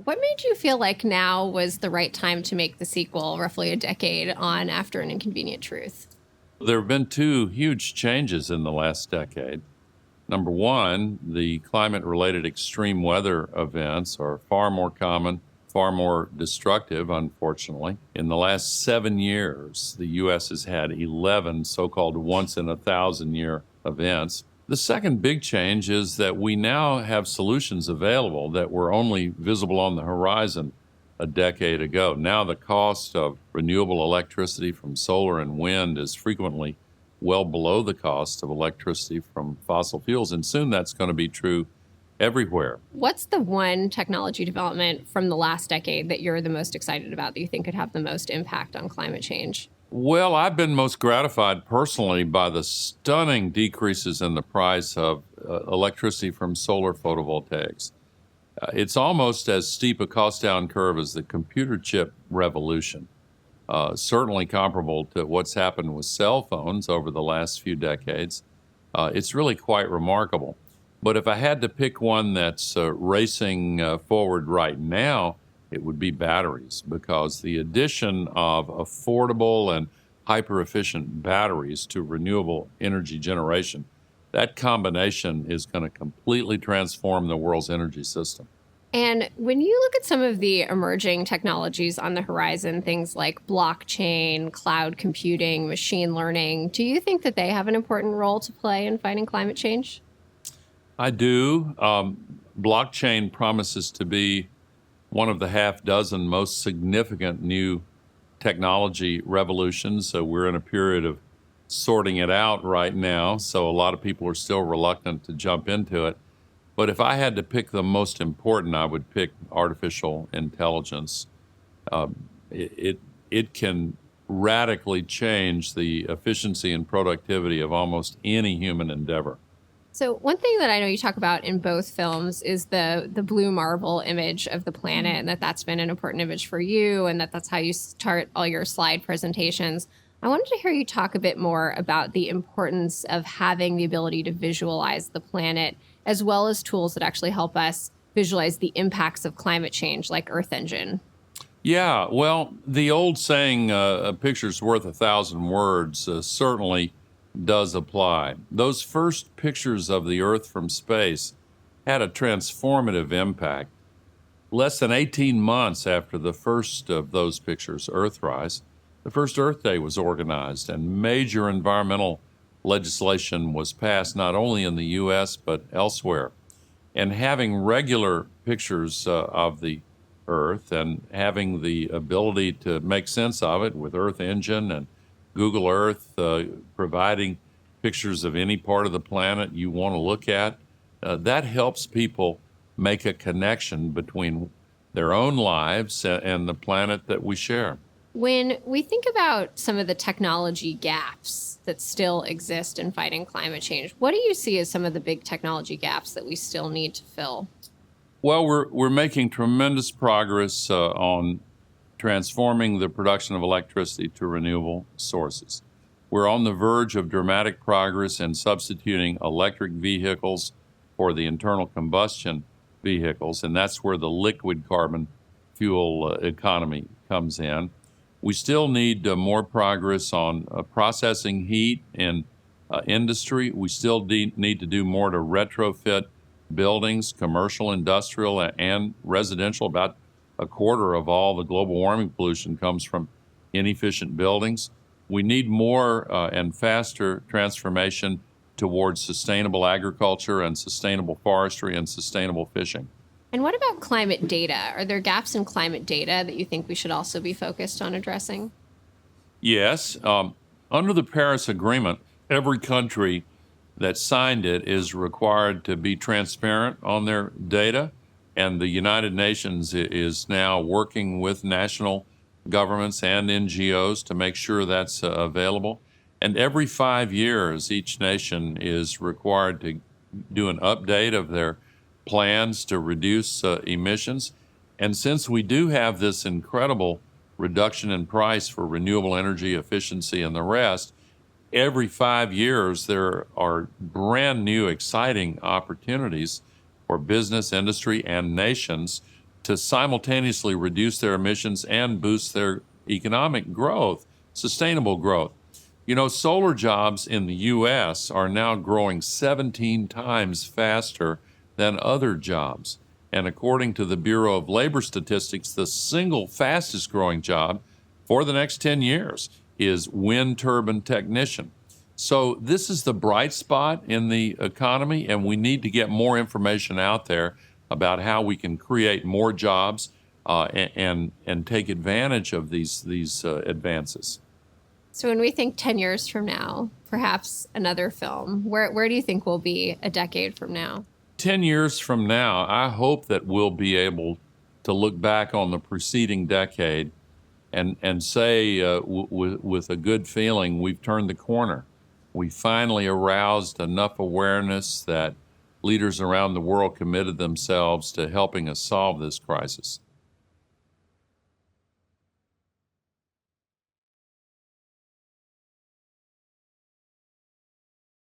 What made you feel like now was the right time to make the sequel, roughly a decade on after An Inconvenient Truth? There have been two huge changes in the last decade. Number one, the climate related extreme weather events are far more common, far more destructive, unfortunately. In the last 7 years, the U.S. has had 11 so called once in a thousand year events. The second big change is that we now have solutions available that were only visible on the horizon a decade ago. Now, the cost of renewable electricity from solar and wind is frequently well below the cost of electricity from fossil fuels, and soon that's going to be true everywhere. What's the one technology development from the last decade that you're the most excited about that you think could have the most impact on climate change? Well, I've been most gratified personally by the stunning decreases in the price of electricity from solar photovoltaics. It's almost as steep a cost down curve as the computer chip revolution. Certainly comparable to what's happened with cell phones over the last few decades. It's really quite remarkable. But if I had to pick one that's racing forward right now, it would be batteries, because the addition of affordable and hyper efficient batteries to renewable energy generation, that combination is going to completely transform the world's energy system. And when you look at some of the emerging technologies on the horizon, things like blockchain, cloud computing, machine learning, do you think that they have an important role to play in fighting climate change? I do. Blockchain promises to be one of the half dozen most significant new technology revolutions. So we're in a period of sorting it out right now. So a lot of people are still reluctant to jump into it. But if I had to pick the most important, I would pick artificial intelligence. It can radically change the efficiency and productivity of almost any human endeavor. So one thing that I know you talk about in both films is the blue marble image of the planet, and that's been an important image for you, and that's how you start all your slide presentations. I wanted to hear you talk a bit more about the importance of having the ability to visualize the planet, as well as tools that actually help us visualize the impacts of climate change, like Earth Engine. Yeah, well, the old saying, a picture's worth 1,000 words, certainly does apply. Those first pictures of the Earth from space had a transformative impact. Less than 18 months after the first of those pictures, Earthrise, the first Earth Day was organized, and major environmental legislation was passed not only in the U.S. but elsewhere. And having regular pictures of the Earth and having the ability to make sense of it with Earth Engine and Google Earth, providing pictures of any part of the planet you want to look at, that helps people make a connection between their own lives and the planet that we share. When we think about some of the technology gaps that still exist in fighting climate change, what do you see as some of the big technology gaps that we still need to fill? Well, we're making tremendous progress on transforming the production of electricity to renewable sources. We're on the verge of dramatic progress in substituting electric vehicles for the internal combustion vehicles, and that's where the liquid carbon fuel economy comes in. We still need more progress on processing heat in industry. We still need to do more to retrofit buildings, commercial, industrial, and residential. About a quarter of all the global warming pollution comes from inefficient buildings. We need more and faster transformation towards sustainable agriculture and sustainable forestry and sustainable fishing. And what about climate data? Are there gaps in climate data that you think we should also be focused on addressing? Yes. Under the Paris Agreement, every country that signed it is required to be transparent on their data. And the United Nations is now working with national governments and NGOs to make sure that's available. And every 5 years, each nation is required to do an update of their plans to reduce emissions. And since we do have this incredible reduction in price for renewable energy efficiency and the rest, every 5 years there are brand new exciting opportunities for business, industry, and nations to simultaneously reduce their emissions and boost their economic growth, sustainable growth. You know, solar jobs in the U.S. are now growing 17 times faster than other jobs. And according to the Bureau of Labor Statistics, the single fastest growing job for the next 10 years is wind turbine technician. So this is the bright spot in the economy, and we need to get more information out there about how we can create more jobs and take advantage of these advances. So when we think 10 years from now, perhaps another film, where do you think we'll be a decade from now? 10 years from now, I hope that we'll be able to look back on the preceding decade and say with a good feeling, we've turned the corner. We finally aroused enough awareness that leaders around the world committed themselves to helping us solve this crisis.